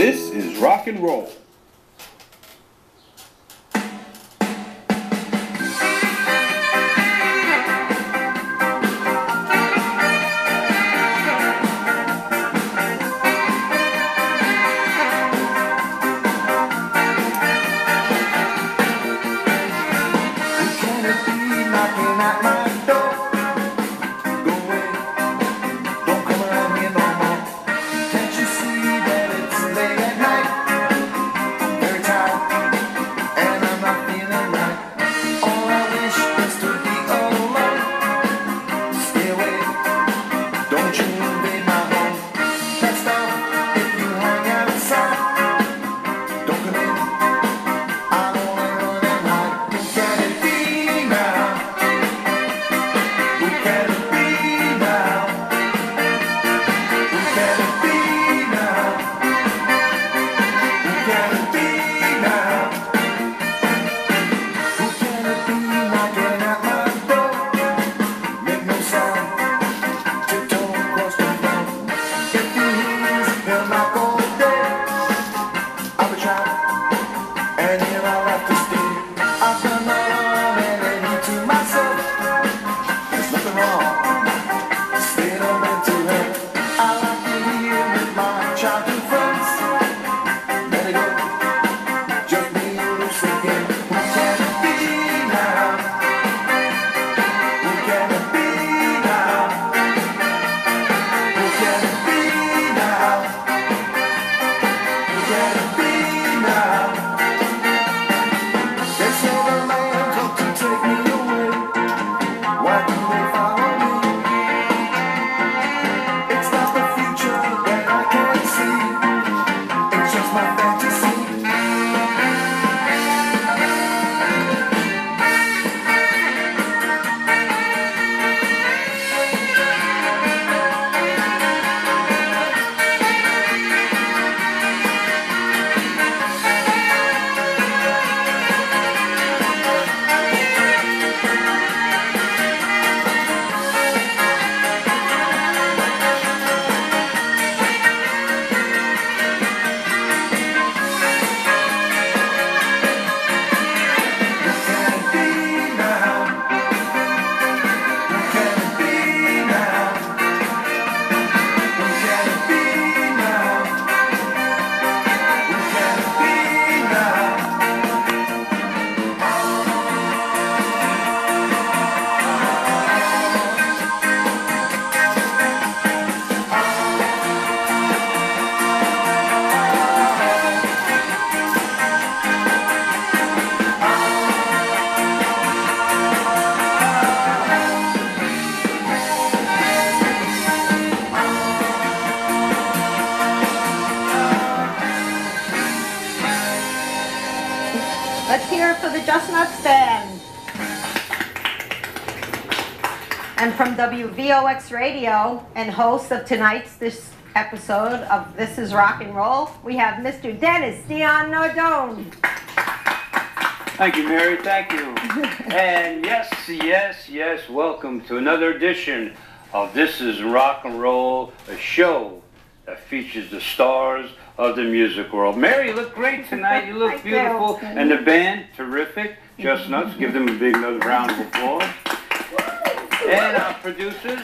This is rock and roll. Let's hear it for the Just Nuts Band. And from WVOX Radio and host of this episode of This is Rock and Roll, we have Mr. Dennis Dion Nardone. Thank you, Mary. Thank you. And yes, welcome to another edition of This is Rock and Roll, a show that features the stars of the music world. Mary, you look great tonight. You look beautiful. And the band, terrific. Just Nuts. Give them a big round of applause. And our producers,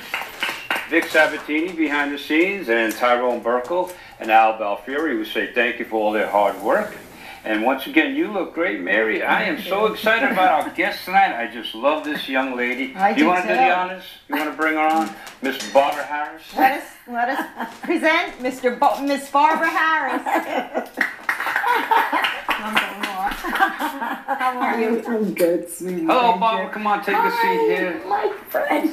Vic Sabatini behind the scenes, and Tyrone Burkle, and Al Balfieri, we say thank you for all their hard work. And once again, you look great, Mary. I am so excited about our guest tonight. I just love this young lady. You want to do the honors? You want to bring her on? Miss Barbara Harris? Let us present Miss Barbara Harris. How are you? I'm good, sweetie. Hello, Barbara. Come on, take a seat here. My friend.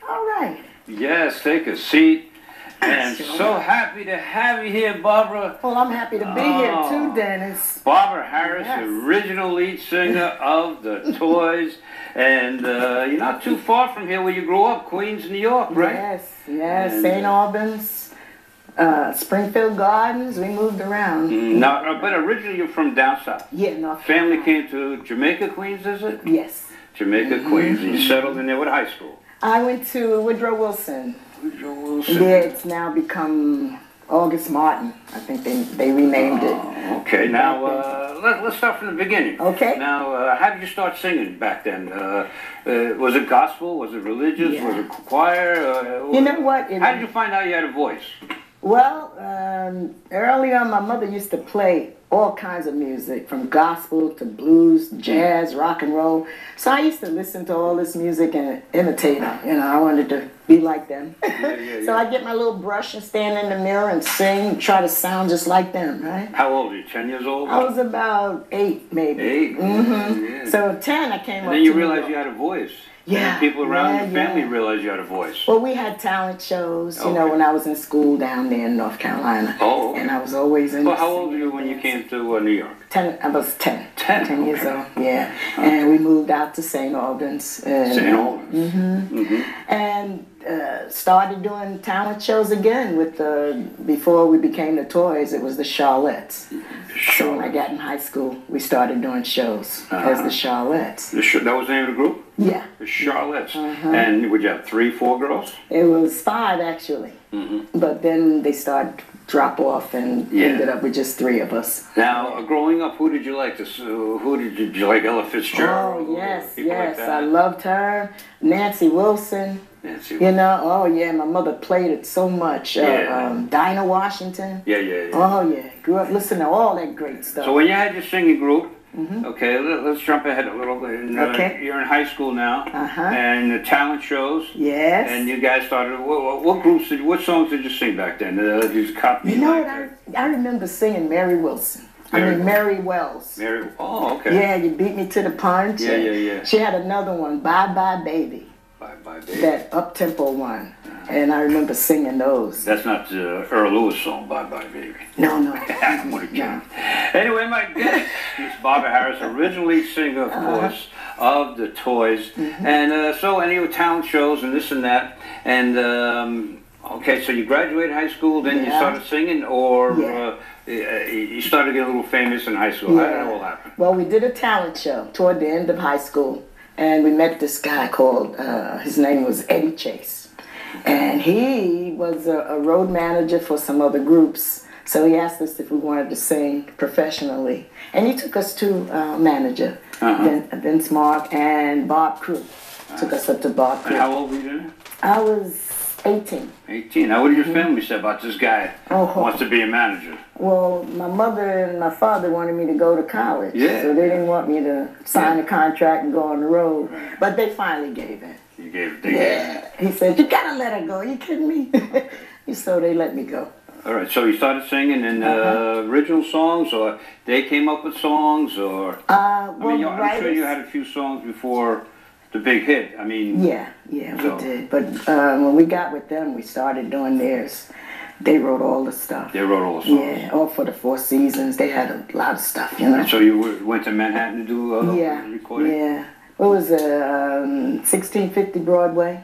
All right. Yes, take a seat. And so happy to have you here, Barbara. Well, I'm happy to be here too, Dennis. Barbara Harris, the original lead singer of the Toys. And you're not too far from here where you grew up, Queens, New York, right? Yes. St. Albans, Springfield Gardens. We moved around. But originally you're from down south. Yeah, North Family Carolina. came to Jamaica, Queens, is it? Yes. Jamaica, Queens. And you settled in there with high school? I went to Woodrow Wilson. Woodrow Wilson. Yeah, it's now become August Martin. I think they renamed it. Okay, now let's start from the beginning. Okay. Now, how did you start singing back then? Was it gospel? Was it religious? Yeah. Was it choir? You know what? How did you find out you had a voice? Well, early on, my mother used to play all kinds of music, from gospel to blues, jazz, rock and roll. So I used to listen to all this music and imitate them. You know, I wanted to be like them. So I get my little brush and stand in the mirror and sing, try to sound just like them, right? How old were you? 10 years old? I was about 8, maybe. 8? Yeah. So at 10, I came And up then you to New realized York. you had a voice. Yeah, And people around yeah, your family yeah. realized you had a voice. Well, we had talent shows, you know, Okay. when I was in school down there in North Carolina. Oh, okay. And I was always in Well, the how old were you singing when you dance. came to New York? 10, I was 10. 10, 10 years okay. old, yeah. And we moved out to St. Albans. And, St. Albans. And started doing talent shows again with before we became the Toys, it was the Charlettes. So when I got in high school, we started doing shows as the Charlettes. That was the name of the group? Yeah, The Charlettes. And would you have 3, 4 girls? it was 5 actually. But then they started to drop off and Yeah. ended up with just 3 of us. Now, growing up, who did you like? Did you like Ella Fitzgerald? Oh, yes, People like yes. that? I loved her. Nancy Wilson. Nancy. You know, oh yeah, my mother played it so much. Yeah. Dinah Washington. Yeah, yeah, yeah. Oh yeah, grew up listening to all that great stuff. So when you had your singing group, okay, let's jump ahead a little bit. Okay. You're in high school now, Uh-huh. and the talent shows. Yes. And you guys started. What songs did you sing back then? These copy. You know what? I remember singing Mary Wilson. Mary Wells. Mary. Oh, okay. Yeah, you beat me to the punch. Yeah, yeah, yeah. She had another one, Bye Bye Baby, Bye, bye, baby. that up-tempo one. And I remember singing those. That's not the Earl Lewis song, Bye Bye Baby. No, no. I'm only kidding. Anyway, my guest is Barbara Harris, originally singer, of course, of the Toys. And you were talent shows and this and that. And, okay, so you graduated high school, then you Yeah. started singing, or Yeah. you started to get a little famous in high school. How did that all happen? Well, we did a talent show toward the end of high school, and we met this guy called, his name was Eddie Chase. And he was a road manager for some other groups, so he asked us if we wanted to sing professionally. And he took us to manager, Vince Mark, and Bob Crew. Took us up to Bob And Crew. how old were you then? I was 18. 18. Now, what did your family say about this guy Oh. who wants to be a manager? Well, my mother and my father wanted me to go to college, Yeah. so they didn't want me to sign a contract and go on the road. But they finally gave in. You gave Yeah. He said, you gotta let her go. You kidding me? So they let me go. All right, so you started singing in original songs, or they came up with songs, or Well, I'm sure writers- you had a few songs before the big hit. I mean, Yeah, So- we did. But when we got with them, we started doing theirs. They wrote all the stuff. they wrote all the songs. Yeah, all for the Four Seasons. They had a lot of stuff, you know. And so you went to Manhattan to do Yeah, recording. yeah. What was it? 1650 Broadway.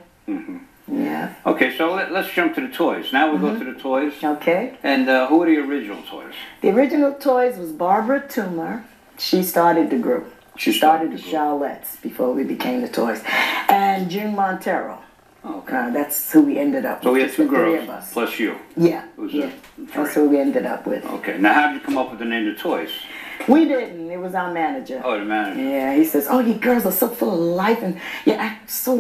Yeah. Okay, so let's jump to the Toys. Now we go to the Toys, Okay. and who are the original Toys? The original Toys was Barbara Toomer. She started the group. She She started started the the group. Charlettes before we became the Toys. And June Montero. Okay. That's who we ended up with. So we had just two the three girls of us. plus you. Yeah, was yeah. it? That's Three. who we ended up with. Okay. Now, how did you come up with the name the Toys? We didn't. It was our manager. Oh, the manager. Yeah, he says, oh, you girls are so full of life and you act so,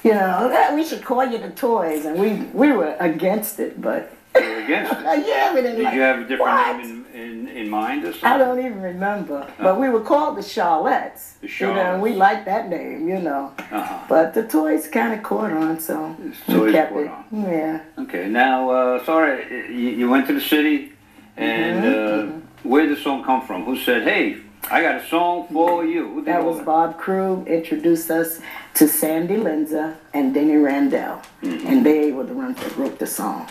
you know, we should call you the Toys. And we were against it, but You were against it. yeah, we didn't Did like, you have a different what? name in mind or I something? don't even remember. But we were called the Charlettes. The You know, and we Charlettes. liked that name, you know. Uh-huh. But the Toys kind of caught on, so Toys we kept caught it. on. Yeah. Okay, now, sorry, you went to the city, and where did the song come from? Who said, hey, I got a song for you? Who did That all was Bob Crew introduced us to Sandy Linza and Denny Randell. And they were the ones that wrote the song.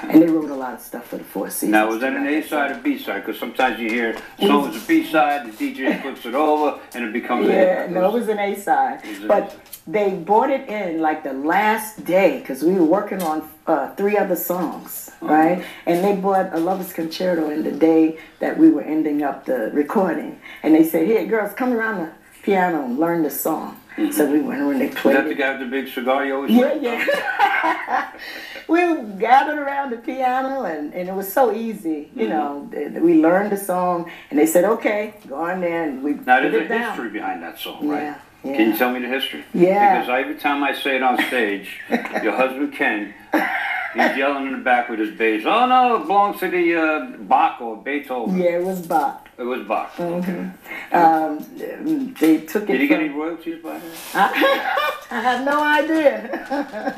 And they wrote a lot of stuff for the Four Seasons. Now, was that an A-side or B-side? Because sometimes you hear songs a B-side, the DJ flips it over, and it becomes Yeah, a no, it was an A-side. It was an But A-side. they brought it in like the last day because we were working on 3 other songs, right? And they brought A Lover's Concerto in the day that we were ending up the recording. And they said, here, girls, come around the piano and learn the song. So we went around and Was played that the it. guy with the big cigar you always Yeah, like? yeah. We gathered around the piano, and it was so easy. You know, we learned the song, and they said, "Okay, go on there." And we Now, put there's it a down. history behind that song, right? Yeah, yeah. Can you tell me the history? Yeah. Because every time I say it on stage, your husband Ken, he's yelling in the back with his bass. Oh no, it belongs to the Bach or Beethoven. Yeah, it was Bach. It was Bach. Okay. They took it. Did he get any from- royalties by that? I have no idea.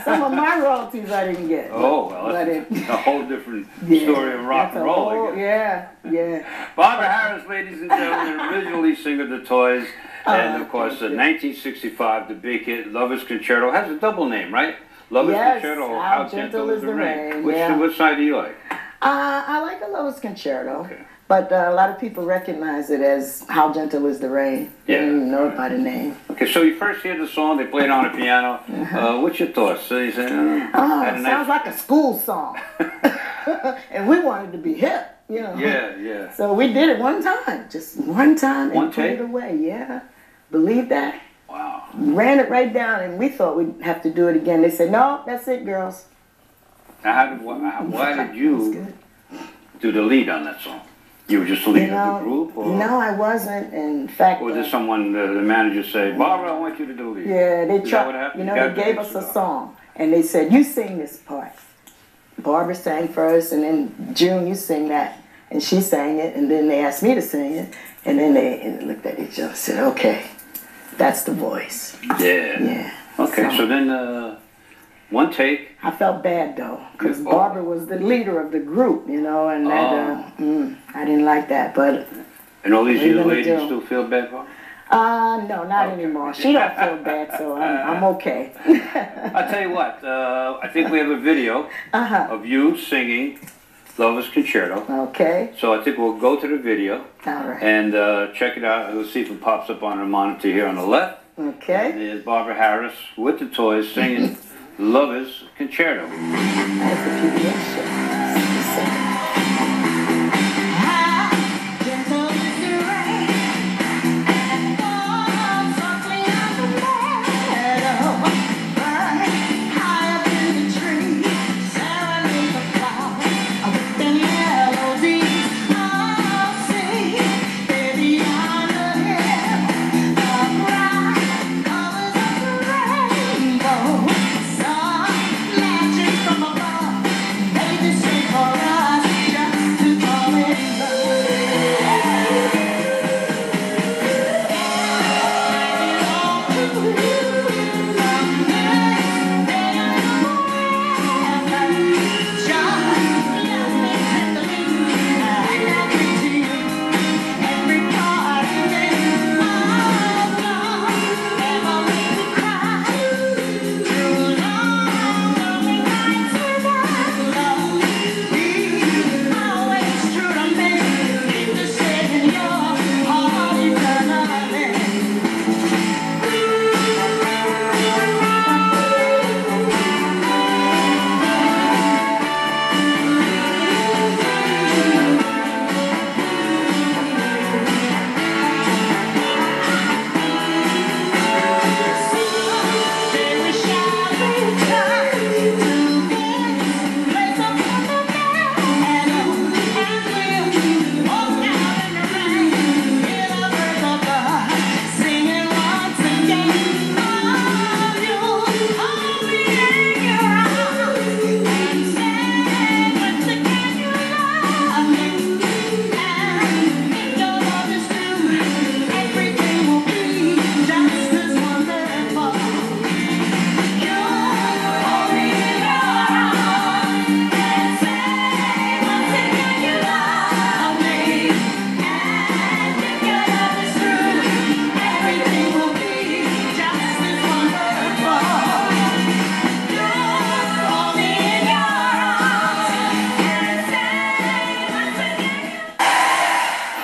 Some of my royalties I didn't get. Oh, well, but that's a whole different yeah, story of rock that's and a roll. whole- I guess. yeah. Barbara Harris, ladies and gentlemen, originally singer of the Toys, and of course, 1965, the big hit "Lover's Concerto" has a double name, right? Lover's Yes, Concerto, or How Gentle is the Rain, Which, yeah. which side do you like? I like a Lover's Concerto, Okay. but a lot of people recognize it as How Gentle is the Rain. Yeah. They don't even know it by the name. Okay, so you first hear the song, they play it on the piano. What's your thoughts? So you say, had a It nice- sounds like a school song. And we wanted to be hip, you know. Yeah. So we did it one time, just one time, and One put take? it away. Yeah, believe that. Wow. Ran it right down, and we thought we'd have to do it again. They said, "No, that's it, girls." Now, why did That's you good. do the lead on that song? You were just the lead of the group? Or, no, I wasn't. In fact, or did someone, the manager say, Barbara, I want you to do the lead? yeah, they Is that what tried. happened? You know, got they the gave big us a cigar. song, and they said, "You sing this part." Barbara sang first, and then June, you sing that, and she sang it, and then they asked me to sing it, and then they looked at each other and said, "Okay, that's the voice." Yeah. Yeah. Okay, so then one take. I felt bad though, because Oh. Barbara was the leader of the group, you know, and that, I didn't like that. But And all these What are you years gonna later, do? you still feel bad for her? no, not anymore. She don't feel bad, so I'm okay. I'll tell you what, I think we have a video of you singing Lover's Concerto. Okay, So I think we'll go to the video all right. and check it out. We'll see if it pops up on our monitor here on the left. Okay, There's Barbara Harris with the Toys singing Lover's Concerto. that's the PBS show.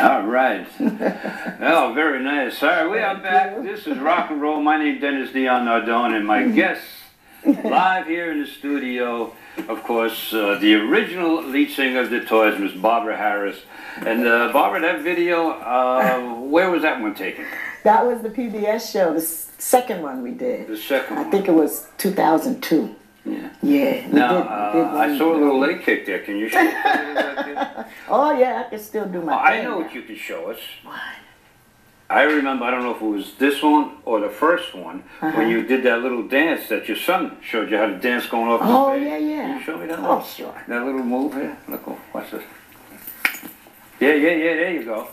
All right. Oh, very nice. All right, we are back. This is Rock and Roll. My name is Dennis Dion Nardone, and my guest live here in the studio, of course, the original lead singer of the Toys, Miss Barbara Harris. And Barbara, that video, where was that one taken? That was the PBS show, the second one we did. The second I one. think it was 2002. Yeah. Yeah. we Now, did I one. saw a little leg kick there. Can you show us a little leg kick? Oh yeah, I can still do my I thing. know what you can show us. What? I remember, I don't know if it was this one or the first one, when you did that little dance that your son showed you how to dance going off the Oh stage. yeah, yeah. Can you show me that? Oh sure. That little move here? Look, watch this. Yeah, there you go.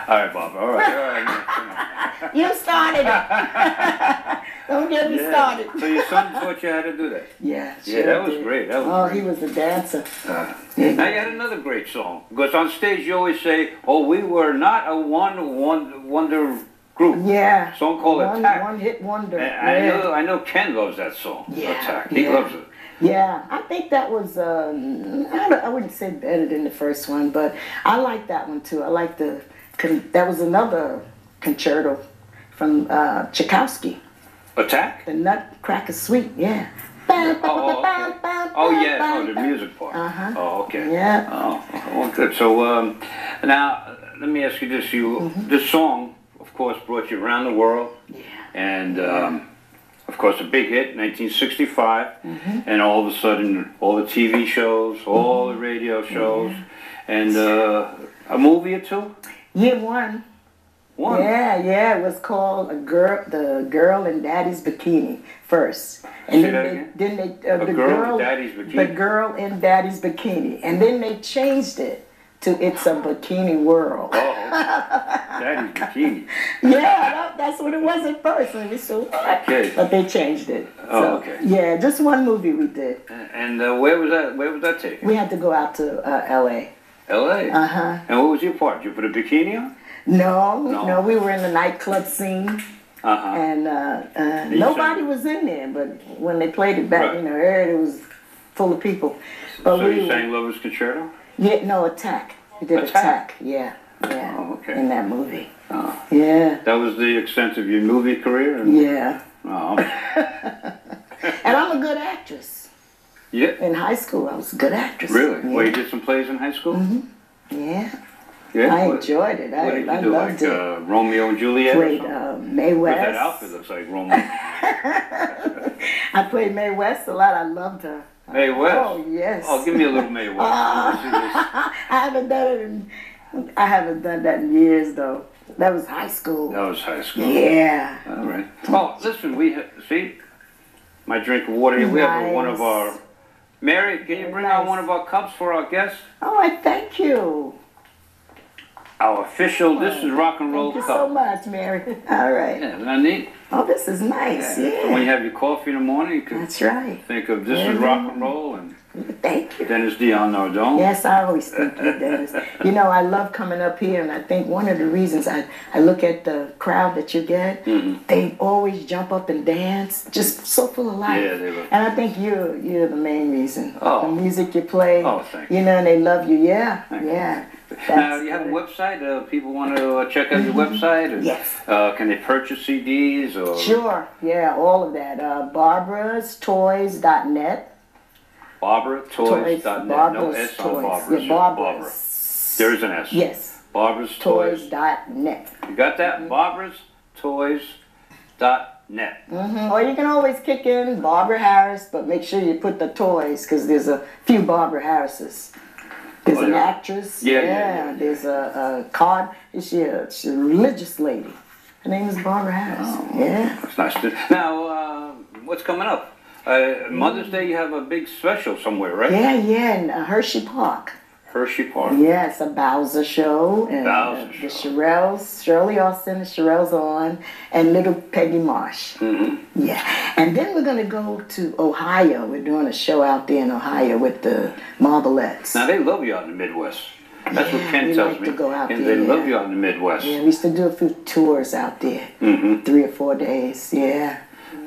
All right, Bob. All right. You started it. Don't get me started. So your son taught you how to do that? Yeah. Yeah, sure that was did. great. That was Oh, great. he was a dancer. Now you had another great song. Because on stage you always say, "Oh, we were not a wonder group." Yeah. A song called Attack. One hit wonder. And Yeah. I know Ken loves that song. Yeah, Attack. He yeah. loves it. Yeah, I think that was, I wouldn't say better than the first one, but I like that one too. I like that was another concerto from Tchaikovsky, Attack? the Nutcracker Suite, yeah. Okay. Oh yeah. Oh, the music part. Uh-huh. Oh, okay. Yeah. Oh, well, good. So now let me ask you this: this song, of course, brought you around the world, and of course, a big hit, 1965, and all of a sudden, all the TV shows, all the radio shows, and a movie or two. Year one. One. Yeah, it was called The Girl in Daddy's Bikini first. And Say that again? then they A Girl in Daddy's Bikini? The Girl in Daddy's Bikini. And then they changed it to It's a Bikini World. Oh, Daddy's Bikini. Yeah, that's what it was at first. And so, Okay. but they changed it. Oh, So, okay. Yeah, just one movie we did. And where was that? Where was that taken? We had to go out to L.A. L.A. Uh-huh. And what was your part? Did you put a bikini on? No, we were in the nightclub scene. Uh-huh. And You nobody sang- was in there, but when they played it back, Right. it was full of people. But So you sang Lover's Concerto? Attack. We did Attack. Yeah. Oh, okay. In that movie. Oh. Yeah. That was the extent of your movie career? Yeah. Oh. And I'm a good actress. Yeah. In high school, I was a good actress. Really? Yeah. Well, you did some plays in high school? Yeah. Yeah. I What- enjoyed it. What did you I do? loved Like it. Romeo and Juliet? Or Played something? Mae But West. that outfit looks like Romeo. I played Mae West a lot. I loved her. Mae West? Oh yes. Oh, give me a little Mae West. Let's see this. I haven't done that in years though. That was high school. That was high school. Yeah. All right. Oh, listen, see, my drink of water here. We have one of Nice. our. Mary, can you bring out Nice. one of our cups for our guests? Oh, I thank you. Our official, this is rock and roll Thank you cup. so much, Mary. All right. Yeah, isn't that neat? Oh, this is nice. So when Yeah. you have your coffee in the morning, you can That's right. think of this is rock and roll and Thank you. Dennis Dion Nardone. Yes, I always think you, Dennis. I love coming up here, and I think one of the reasons I look at the crowd that you get, they always jump up and dance, just so full of life. Yeah, they look- And I think you're the main reason. Oh. The music you play. Oh, thank you. And they love you. Yeah, Thank you. yeah. Now, you have a website? People want to check out your website? And, Yes. Can they purchase CDs? Or Sure, yeah, all of that. BarbaraSToys.net. BarbaraToys.net. No Barbara's S on Toys. Barbara's. Yeah, just Barbara's. There is an S. Yes, Barbara's Toys. Toys.net. You got that? BarbaraToys.net. Or you can always kick in Barbara Harris, but make sure you put the toys, because there's a few Barbara Harrises. There's Oh, an there- actress. Yeah. There's a card. She's a religious lady. Her name is Barbara Harris. Oh. Yeah. That's nice. Now, what's coming up? Mother's Day, you have a big special somewhere, right? Yeah, in Hershey Park. Hershey Park. Yeah, it's a Bowser show. And Bowser the show. Shirelles, Shirley Austin, the Shirelles on, and little Peggy Marsh. Yeah. And then we're going to go to Ohio. We're doing a show out there in Ohio with the Marblettes. Now, they love you out in the Midwest. That's what Yeah, Ken we tells like me. to go out And there, they love yeah. you out in the Midwest. Yeah, we used to do a few tours out there, 3 or 4 days. Yeah,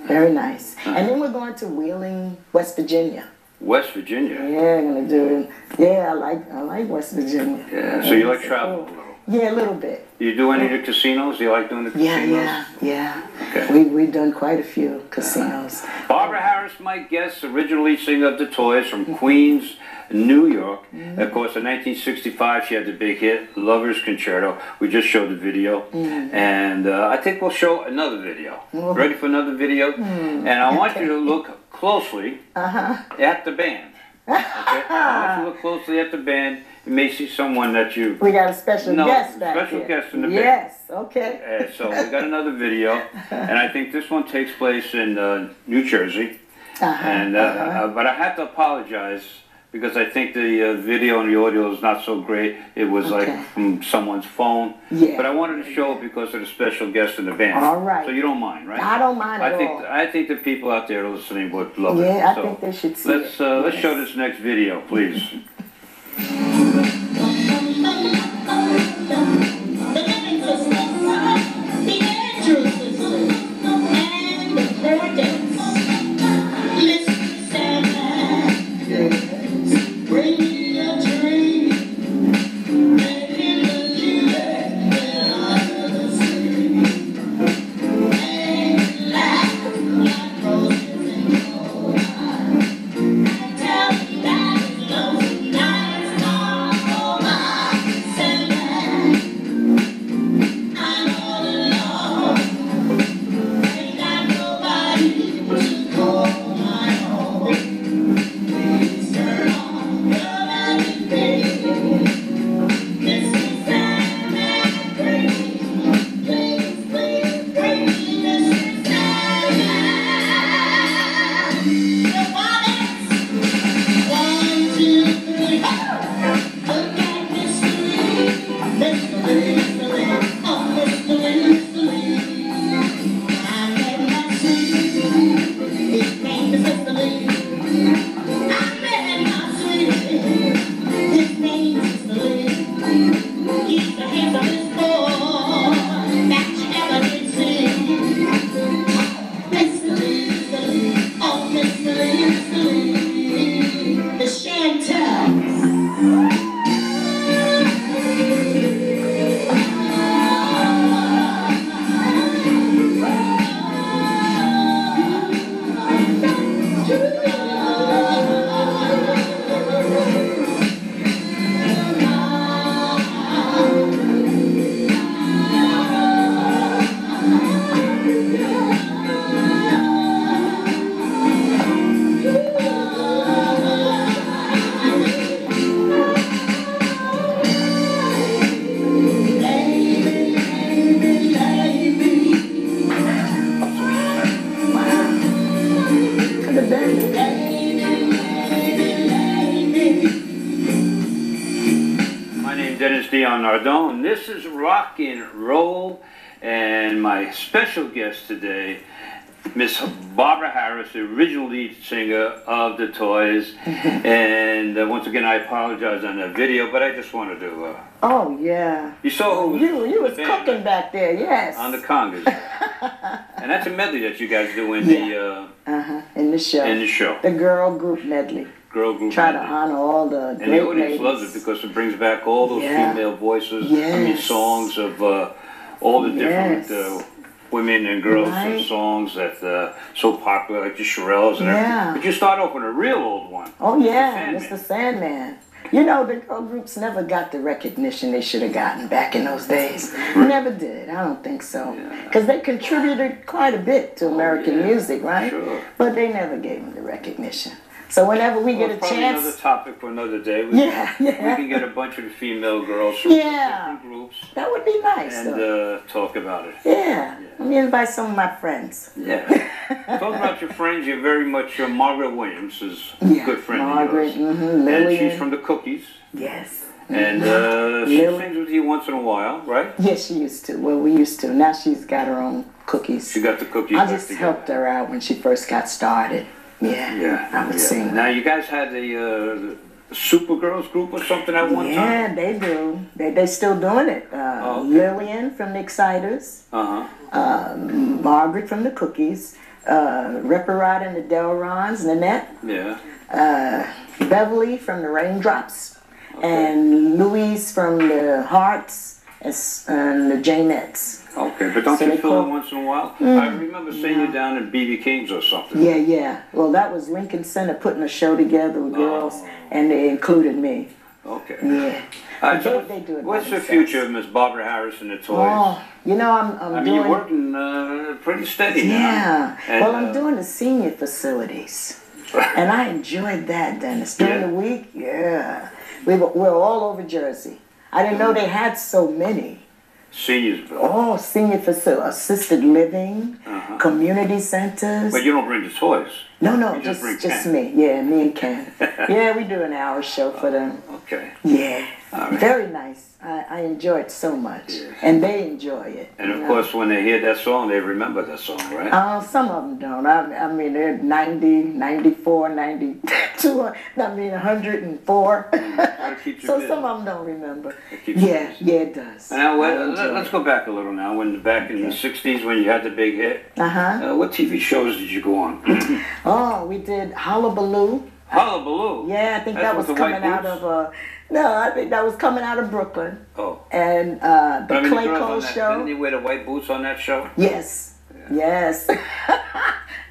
very nice. And then we're going to Wheeling, West Virginia. West Virginia. Yeah, I'm gonna do. Yeah, I like West Virginia. Yeah, so you like it's travel a cool. little. Yeah, a little bit. You do any of the casinos? Do you like doing the casinos? Yeah. Okay. We've done quite a few casinos. Barbara Harris, my guest, originally singer of the Toys from Queens, New York. Of course, in 1965, she had the big hit, Lover's Concerto. We just showed the video. And I think we'll show another video. Ready for another video? And I want you to look closely at the band. Okay? I want you to look closely at the band. You may see someone that you... We got a special guest back special here. guest in the band. Yes, okay. So we got another video, and I think this one takes place in New Jersey. But I have to apologize because I think the video and the audio is not so great. It was like from someone's phone. Yeah. But I wanted to show it because of the special guest in the band. All right. So you don't mind, right? I don't mind at all. I think the people out there listening would love it. Yeah, I So think they should see let's, it. Let's show this next video, please. Dion Nardone. This is Rock and Roll, and my special guest today, Miss Barbara Harris, the original lead singer of the Toys. And once again, I apologize on that video, but I just wanted to... Oh, yeah. You saw who You was cooking back there, yes. On the congas. And that's a medley that you guys do in the... in the show. In the show. The girl group medley. Girl group Try medley. to honor all the and great the audience ladies. loves it because it brings back all those female voices. Yes. I mean, songs of all the different women and girls and songs that so popular, like the Shirelles and everything. But you start off with a real old one. Oh yeah, Mr. Sandman. You know, the girl groups never got the recognition they should have gotten back in those days. Never did. I don't think so. Because they contributed quite a bit to American music, right? Sure. But they never gave them the recognition. So whenever we get a chance... Another topic for another day. We can get a bunch of the female girls from different groups. That would be nice, and talk about it. Yeah. Let me invite some of my friends. Yeah. Talking about your friends, you're very much... Margaret Williams is a good friend of yours. Lillian. And she's from the Cookies. Yes. And she sings with you once in a while, right? Yes, she used to. Well, we used to. Now she's got her own cookies. She got the cookies. I just helped her out when she first got started. I would sing. Now you guys had the Supergirls group or something at one time? Yeah, they do. They're still doing it. Lillian from the Exciters. Margaret from the Cookies. Ripperod and the Delrons. Nanette. Yeah. Beverly from the Raindrops. And Louise from the Hearts. and the Janettes. Okay, but don't So you they fill call- in once in a while? I remember seeing you down at B.B. King's or something. Yeah, yeah. Well, that was Lincoln Center putting a show together with girls, Oh. and they included me. Okay. Yeah. All right, so They do it by what's the themselves. future of Miss Barbara Harris and the toys? Oh, you know, I'm I mean, doing. you're working pretty steady now. Yeah. And, Well, I'm doing the senior facilities, and I enjoyed that, Dennis. During Yeah. the week, yeah, we're all over Jersey. I didn't know they had so many. Seniors bill. Oh, senior facility, assisted living, Uh-huh. community centers. But you don't bring the toys. No, no, you just bring just Ken. me. Yeah, me and Ken. Yeah, we do an hour show for them. Okay. Yeah, All right. very nice. I enjoy it so much, Yeah. and they enjoy it. And you of know. course, when they hear that song, they remember that song, right? Some of them don't. I mean, they're 90, 94, 92, I mean, 104. That keeps you So busy. some of them don't remember. It keeps you Yeah, busy. yeah, it does. And now, I enjoy let's it. go back a little now. When back in the '60s, when you had the big hit, Uh-huh. what TV shows did you go on? Oh, we did Hullabaloo. Hullabaloo. Yeah, I think That's that was with the white coming out boots? of, no, I think that was coming out of Brooklyn. Oh. And But the I mean, Clay girls on Cole that, show. didn't they wear the white boots on that show? Yes, yes.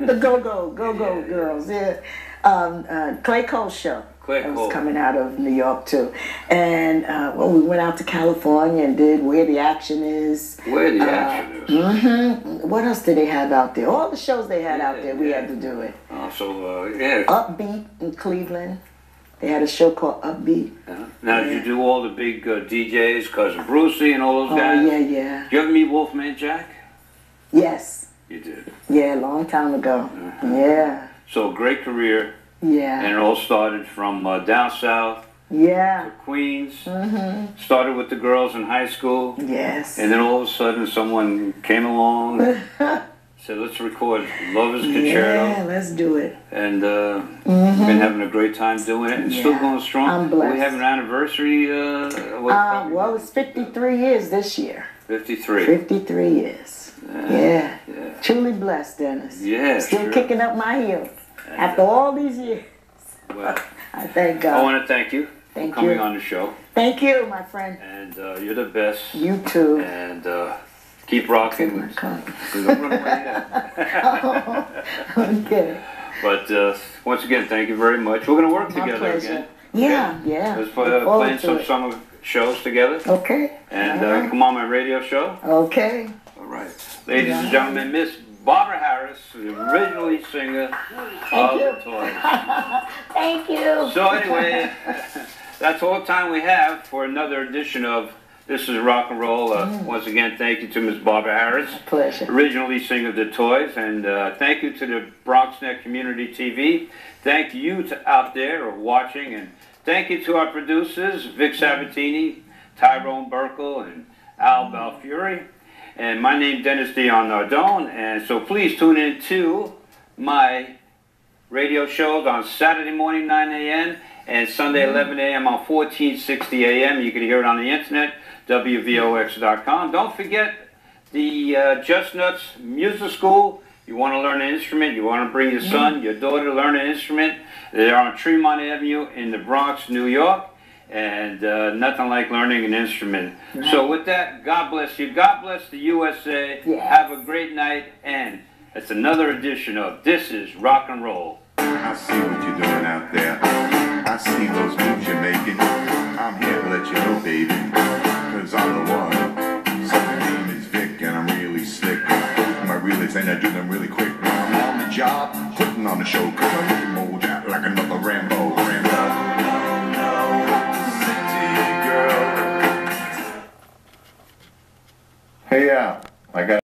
The Go-Go Yeah. girls, yeah. Clay Cole show. Clay That Cole. was coming out of New York too. And well, we went out to California and did Where the Action Is. Where the action is. Mm-hmm. What else did they have out there? All the shows they had out Yeah, there, we yeah. had to do it. Oh, so, yeah. Upbeat in Cleveland. They had a show called Upbeat. Now, did you do all the big DJs, Cousin Brucey and all those Oh, guys? yeah, yeah. Did you ever meet Wolfman Jack? Yes. You did. Yeah, a long time ago. Uh-huh. Yeah. So, great career. Yeah. And it all started from down south Yeah. to Queens. Mm-hmm. Started with the girls in high school. Yes. And then all of a sudden, someone came along, said, let's record Love is Concerto. Yeah, let's do it. And we've been having a great time doing it, and still Yeah, going strong. I'm blessed. We have an anniversary. Well, it's 53 years this year. 53. 53 years. Yeah. Yeah. Truly blessed, Dennis. Yeah, Still sure. kicking up my heels. After all these years. Well, I thank I God. want to thank you Thank for coming you. on the show, Thank you, my friend. and you're the best. You too. And keep rocking. Come. Don't run away yet. Okay. But once again, thank you very much. We're going to work My together pleasure. again. Yeah, yeah. Let's Look forward plan to some it. summer shows together, Okay. and All right. come on my radio show. Okay. All right. Ladies and gentlemen, Miss Barbara Harris, the original lead singer of you. the Toys. Thank you. So anyway, that's all the time we have for another edition of This is Rock and Roll. Once again, thank you to Miss Barbara Harris, Pleasure. original lead singer of the Toys, and thank you to the BronxNet Community TV. Thank you to out there watching, and thank you to our producers, Vic Sabatini, Tyrone Burkle, and Al Balfury. And my name's Dennis Dion Nardone, and so please tune in to my radio shows on Saturday morning 9 a.m. and Sunday 11 a.m. on 1460 a.m. You can hear it on the internet, WVOX.com. Don't forget the Just Nuts Music School. You want to learn an instrument, you want to bring your son, your daughter to learn an instrument. They're on Tremont Avenue in the Bronx, New York. And nothing like learning an instrument. So with that, God bless you. God bless the USA. Yes. Have a great night. And it's another edition of This is Rock and Roll. I see what you're doing out there. I see those moves you're making. I'm here to let you know, baby, cause I'm the one. So my name is Vic and I'm really slick. My realities and I do them really quick. When I'm on the job, putting on the show, cause I really mold out like another Rambo. City girl. Hey, I got